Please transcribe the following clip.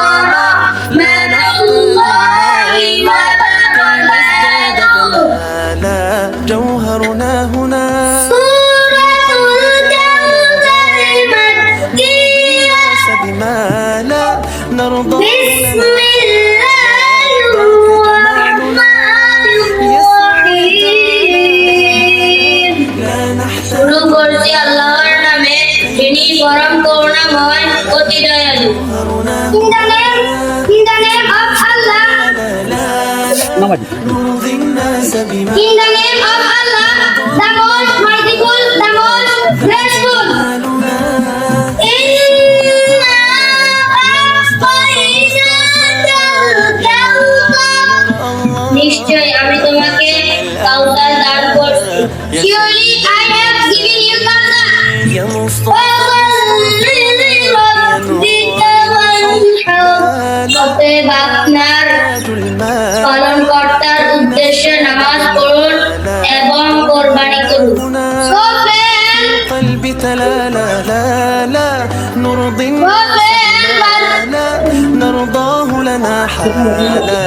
رحمة الله وبركاته. جوهرنا هنا سورة الكوثر مكية. بما لا نرضى بسم الله الرحمن الرحيم. শুরু করছি আল্লাহর নামে, যিনি পরম করুণাময় অতি দয়ালু। In the name of Allah. نرضي الناس بما In the name of Allah, the most merciful, the most graceful. Inna a'tainakal kawthar. নিশ্চয় আমি তোমাকে কাউসার দান করছি। Surely I have given you Kawthar. يا مصطفى অতএব আপনার পালনকর্তার উদ্দেশ্যে নামাজ পড়ুন এবং কোরবানি করুন। قلبي لا لا لا لا نرضي الناس لا نرضاه لنا حالا.